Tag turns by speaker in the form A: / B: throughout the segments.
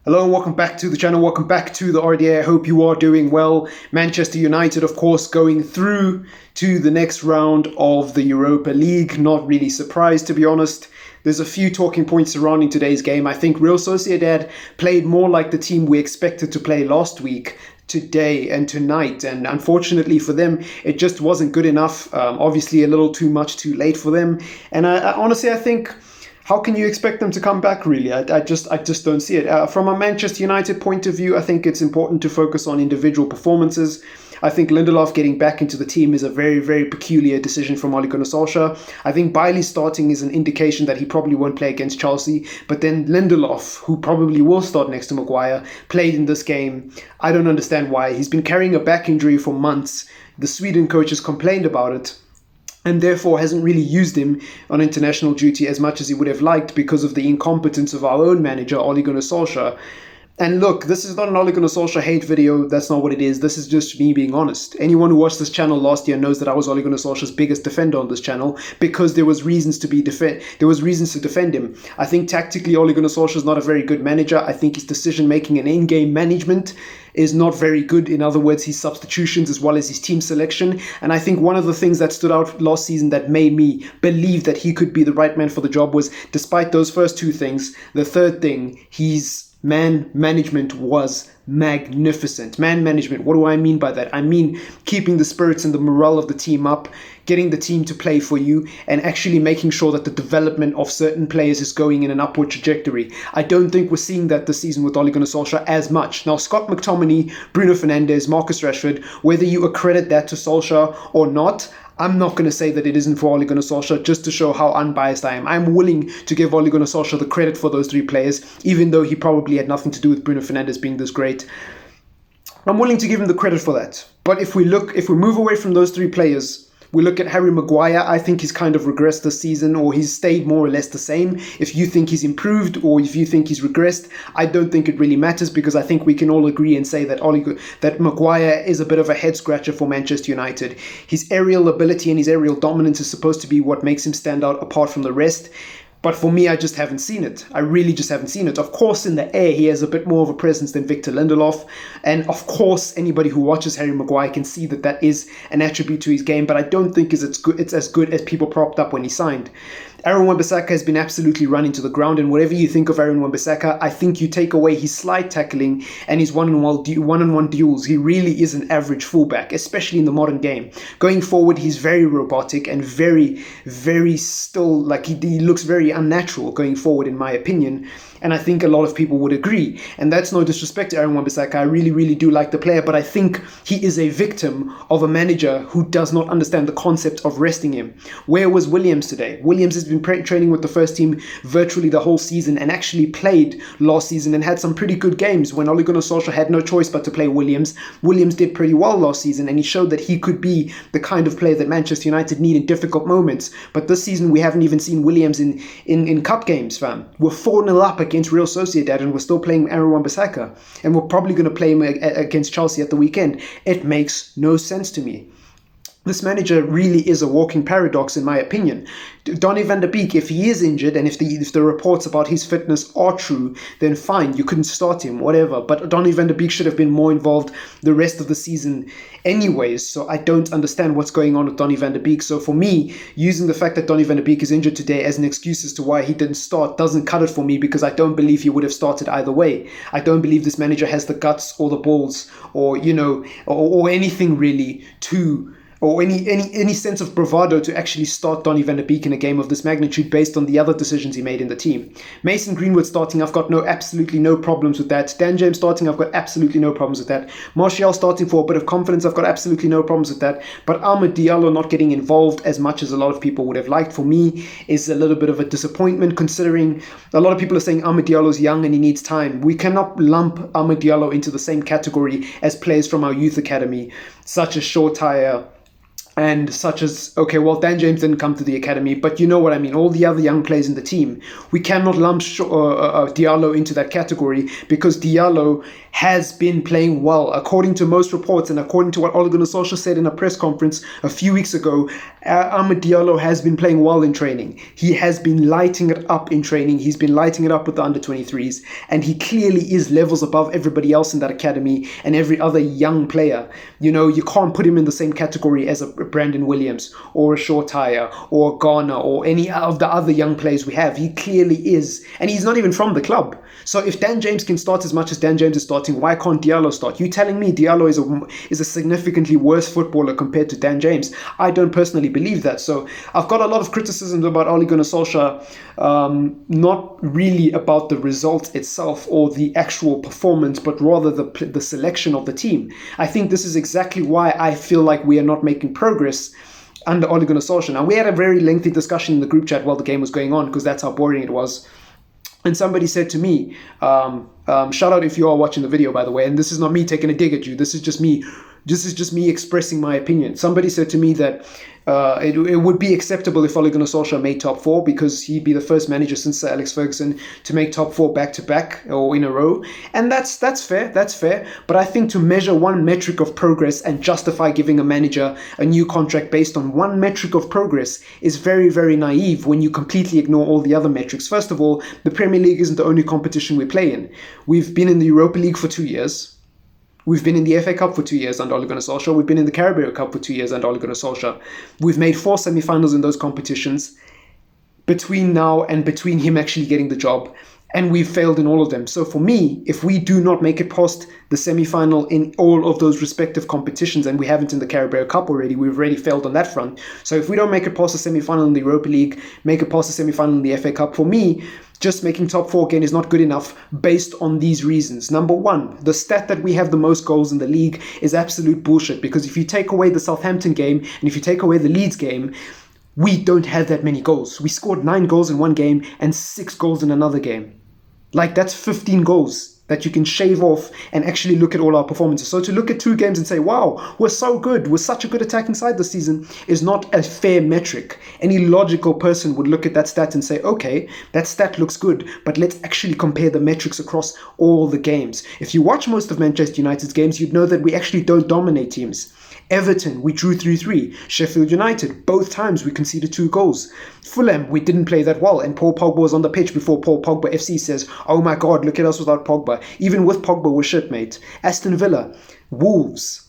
A: Hello and welcome back to the channel, welcome back to the RDA. I hope you are doing well. Manchester United, of course, going through to the next round of the Europa League. Not really surprised, to be honest. There's a few talking points surrounding today's game. I think Real Sociedad played more like the team we expected to play last week, today and tonight, and unfortunately for them it just wasn't good enough. Obviously a little too much too late for them, and I honestly think, how can you expect them to come back, really? I just don't see it. From a Manchester United point of view, I think it's important to focus on individual performances. I think Lindelof getting back into the team is a very, very peculiar decision from Ole Gunnar Solskjaer. I think Bailey starting is an indication that he probably won't play against Chelsea. But then Lindelof, who probably will start next to Maguire, played in this game. I don't understand why. He's been carrying a back injury for months. The Sweden coach has complained about it, and therefore hasn't really used him on international duty as much as he would have liked because of the incompetence of our own manager, Ole Gunnar Solskjaer. And look, this is not an Ole Gunnar Solskjaer hate video. That's not what it is. This is just me being honest. Anyone who watched this channel last year knows that I was Ole Gunnar Solskjaer's biggest defender on this channel because there was reasons to defend him. I think tactically Ole Gunnar Solskjaer is not a very good manager. I think his decision making and in-game management is not very good. In other words, his substitutions as well as his team selection. And I think one of the things that stood out last season that made me believe that he could be the right man for the job was, despite those first two things, the third thing, he's man management was magnificent. Man management, what do I mean by that? I mean keeping the spirits and the morale of the team up, getting the team to play for you, and actually making sure that the development of certain players is going in an upward trajectory. I don't think we're seeing that this season with Ole Gunnar Solskjaer as much. Now, Scott McTominay, Bruno Fernandes, Marcus Rashford, whether you accredit that to Solskjaer or not, I'm not going to say that it isn't for Ole Gunnar Solskjaer, just to show how unbiased I am. I'm willing to give Ole Gunnar Solskjaer the credit for those three players, even though he probably had nothing to do with Bruno Fernandes being this great. I'm willing to give him the credit for that. But if we move away from those three players, we look at Harry Maguire. I think he's kind of regressed this season, or he's stayed more or less the same. If you think he's improved or if you think he's regressed, I don't think it really matters, because I think we can all agree and say that Maguire is a bit of a head scratcher for Manchester United. His aerial ability and his aerial dominance is supposed to be what makes him stand out apart from the rest. But for me, I just haven't seen it. I really just haven't seen it. Of course, in the air, he has a bit more of a presence than Victor Lindelof. And of course, anybody who watches Harry Maguire can see that that is an attribute to his game. But I don't think it's as good as people propped up when he signed. Aaron Wan-Bissaka has been absolutely run into the ground, and whatever you think of Aaron Wan-Bissaka, I think you take away his slide tackling and his one-on-one duels. He really is an average fullback, especially in the modern game. Going forward, he's very robotic and very, very still, like he looks very unnatural going forward, in my opinion. And I think a lot of people would agree. And that's no disrespect to Aaron Wan-Bissaka. I really, really do like the player, but I think he is a victim of a manager who does not understand the concept of resting him. Where was Williams today? Williams has been training with the first team virtually the whole season and actually played last season and had some pretty good games when Ole Gunnar Solskjaer had no choice but to play Williams. Williams did pretty well last season, and he showed that he could be the kind of player that Manchester United need in difficult moments. But this season, we haven't even seen Williams in cup games, fam. We're 4-0 up against Real Sociedad, and we're still playing Aaron Wan-Bissaka, and we're probably going to play him against Chelsea at the weekend. It makes no sense to me. This manager really is a walking paradox, in my opinion. Donny van de Beek, if he is injured and if the reports about his fitness are true, then fine, you couldn't start him, whatever. But Donny van de Beek should have been more involved the rest of the season anyways, so I don't understand what's going on with Donny van de Beek. So for me, using the fact that Donny van de Beek is injured today as an excuse as to why he didn't start doesn't cut it for me, because I don't believe he would have started either way. I don't believe this manager has the guts or the balls or, or anything really or any sense of bravado to actually start Donny van de Beek in a game of this magnitude based on the other decisions he made in the team. Mason Greenwood starting, I've got absolutely no problems with that. Dan James starting, I've got absolutely no problems with that. Martial starting for a bit of confidence, I've got absolutely no problems with that. But Amad Diallo not getting involved as much as a lot of people would have liked, for me, is a little bit of a disappointment, considering a lot of people are saying Amad Diallo's young and he needs time. We cannot lump Amad Diallo into the same category as players from our youth academy, such as Shortire, and such as, okay, well, Dan James didn't come to the academy, but you know what I mean, all the other young players in the team, we cannot lump Diallo into that category, because Diallo has been playing well. According to most reports and according to what Ole Gunnar Solskjaer said in a press conference a few weeks ago, Amad Diallo has been playing well in training. He has been lighting it up in training. He's been lighting it up with the under-23s, and he clearly is levels above everybody else in that academy and every other young player. You know, you can't put him in the same category as a Brandon Williams or a Shortire or a Garner or any of the other young players we have. He clearly is, and he's not even from the club. So if Dan James can start as much as Dan James is starting, why can't Diallo start? You telling me Diallo is a significantly worse footballer compared to Dan James? I don't personally believe that. So I've got a lot of criticisms about Ole Gunnar Solskjaer, not really about the result itself or the actual performance, but rather the selection of the team. I think this is exactly why I feel like we are not making progress under Ole Gunnar Solskjaer. Now, we had a very lengthy discussion in the group chat while the game was going on, because that's how boring it was. And somebody said to me, shout out if you are watching the video, by the way, and this is not me taking a dig at you. This is just me expressing my opinion. Somebody said to me that it would be acceptable if Ole Gunnar Solskjaer made top four, because he'd be the first manager since Sir Alex Ferguson to make top four back to back or in a row. And that's fair. But I think to measure one metric of progress and justify giving a manager a new contract based on one metric of progress is very, very naive when you completely ignore all the other metrics. First of all, the Premier League isn't the only competition we play in. We've been in the Europa League for 2 years. We've been in the FA Cup for 2 years under Ole Gunnar Solskjaer. We've been in the Carabao Cup for 2 years under Ole Gunnar Solskjaer. We've made 4 semi-finals in those competitions between now and between him actually getting the job. And we've failed in all of them. So for me, if we do not make it past the semi-final in all of those respective competitions, and we haven't in the Carabao Cup already, we've already failed on that front. So if we don't make it past the semi-final in the Europa League, make it past the semi-final in the FA Cup, for me, just making top 4 again is not good enough based on these reasons. Number one, the stat that we have the most goals in the league is absolute bullshit, because if you take away the Southampton game and if you take away the Leeds game, we don't have that many goals. We scored 9 goals in one game and 6 goals in another game. Like, that's 15 goals that you can shave off and actually look at all our performances. So to look at 2 games and say, wow, we're so good, we're such a good attacking side this season, is not a fair metric. Any logical person would look at that stat and say, okay, that stat looks good, but let's actually compare the metrics across all the games. If you watch most of Manchester United's games, you'd know that we actually don't dominate teams. Everton, we drew 3-3. Sheffield United, both times we conceded 2 goals. Fulham, we didn't play that well, and Paul Pogba was on the pitch before Paul Pogba FC says, oh my god, look at us without Pogba. Even with Pogba, we're shit, mate. Aston Villa, Wolves,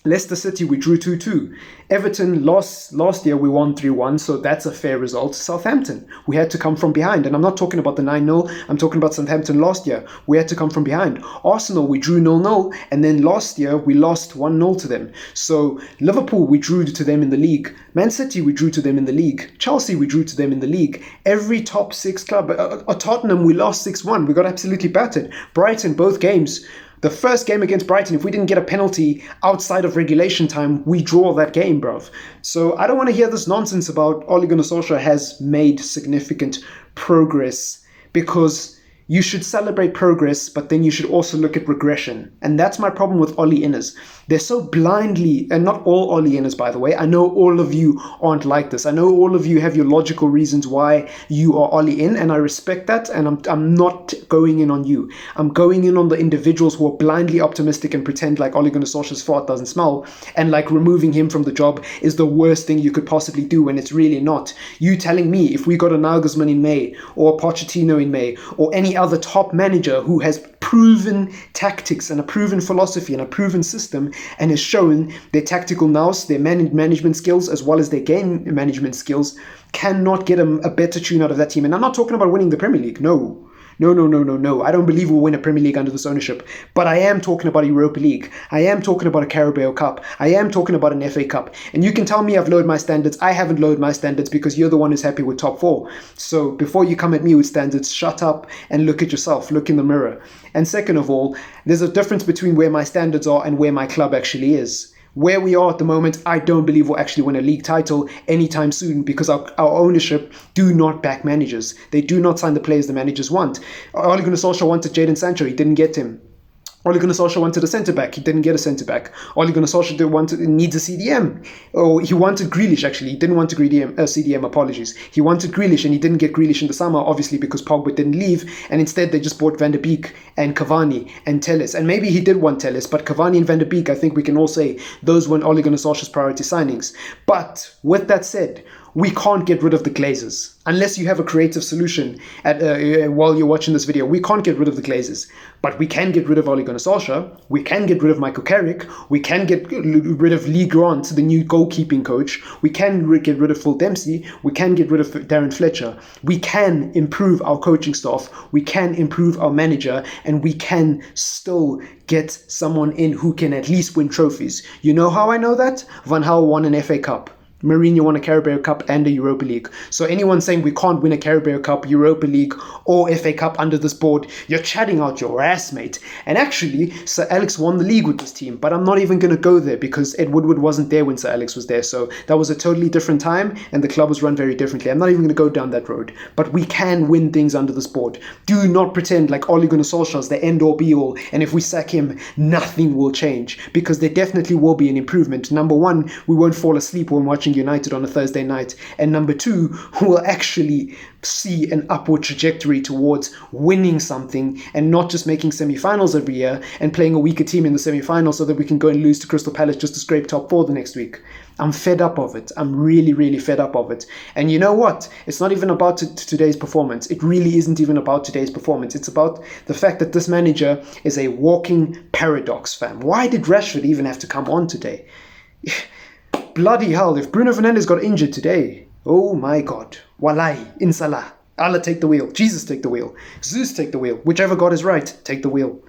A: Leicester City, we drew 2-2. Everton last year, we won 3-1, so that's a fair result. Southampton, we had to come from behind. And I'm not talking about the 9-0, I'm talking about Southampton last year. We had to come from behind. Arsenal, we drew 0-0, and then last year, we lost 1-0 to them. So Liverpool, we drew to them in the league. Man City, we drew to them in the league. Chelsea, we drew to them in the league. Every top 6 club, Tottenham, we lost 6-1. We got absolutely battered. Brighton, both games. The first game against Brighton, if we didn't get a penalty outside of regulation time, we draw that game, bruv. So I don't want to hear this nonsense about Ole Gunnar Solskjaer has made significant progress, because you should celebrate progress, but then you should also look at regression. And that's my problem with Ole Inners. They're so blindly, and not all Ole Inners, by the way. I know all of you aren't like this. I know all of you have your logical reasons why you are Ole in, and I respect that, and I'm not going in on you. I'm going in on the individuals who are blindly optimistic and pretend like Ole Gunnar Solskjaer's fart doesn't smell, and like removing him from the job is the worst thing you could possibly do, when it's really not. You telling me if we got a Nagelsmann in May, or a Pochettino in May, or any other top manager who has proven tactics and a proven philosophy and a proven system, and has shown their tactical nous, their management skills, as well as their game management skills, cannot get a better tune out of that team. And I'm not talking about winning the Premier League. No. I don't believe we'll win a Premier League under this ownership. But I am talking about a Europa League. I am talking about a Carabao Cup. I am talking about an FA Cup. And you can tell me I've lowered my standards. I haven't lowered my standards, because you're the one who's happy with top 4. So before you come at me with standards, shut up and look at yourself. Look in the mirror. And second of all, there's a difference between where my standards are and where my club actually is. Where we are at the moment, I don't believe we'll actually win a league title anytime soon, because our ownership do not back managers. They do not sign the players the managers want. Ole Gunnar Solskjaer wanted Jadon Sancho. He didn't get him. Ole Gunnar Solskjaer wanted a centre-back. He didn't get a centre-back. Ole Gunnar Solskjaer needs a CDM. Oh, he wanted Grealish, actually. He didn't want a CDM, apologies. He wanted Grealish, and he didn't get Grealish in the summer, obviously, because Pogba didn't leave. And instead, they just bought Van der Beek and Cavani and Telles. And maybe he did want Telles, but Cavani and Van der Beek, I think we can all say, those weren't Ole Gunnar Solskjaer's priority signings. But with that said, we can't get rid of the Glazers. Unless you have a creative solution while you're watching this video, we can't get rid of the Glazers. But we can get rid of Ole Gunnar Solskjaer. We can get rid of Michael Carrick. We can get rid of Lee Grant, the new goalkeeping coach. We can get rid of Phil Dempsey. We can get rid of Darren Fletcher. We can improve our coaching staff. We can improve our manager. And we can still get someone in who can at least win trophies. You know how I know that? Van Gaal won an FA Cup. Mourinho won a Carabao Cup and a Europa League. So anyone saying we can't win a Carabao Cup, Europa League or FA Cup under this board, you're chatting out your ass, mate. And actually, Sir Alex won the league with this team, but I'm not even going to go there because Ed Woodward wasn't there when Sir Alex was there. So that was a totally different time and the club was run very differently. I'm not even going to go down that road. But we can win things under this board. Do not pretend like Ole Gunnar Solskjaer is the end-all be-all, and if we sack him, nothing will change, because there definitely will be an improvement. Number one, we won't fall asleep when watching United on a Thursday night, and number two, we'll actually see an upward trajectory towards winning something and not just making semi-finals every year and playing a weaker team in the semi-finals so that we can go and lose to Crystal Palace just to scrape top four the next week. I'm fed up of it. I'm really, really fed up of it. And you know what? It's not even about today's performance. It really isn't even about today's performance. It's about the fact that this manager is a walking paradox, fam. Why did Rashford even have to come on today? Bloody hell, if Bruno Fernandes got injured today, oh my God. Wallahi, inshallah. Allah take the wheel. Jesus take the wheel. Zeus take the wheel. Whichever God is right, take the wheel.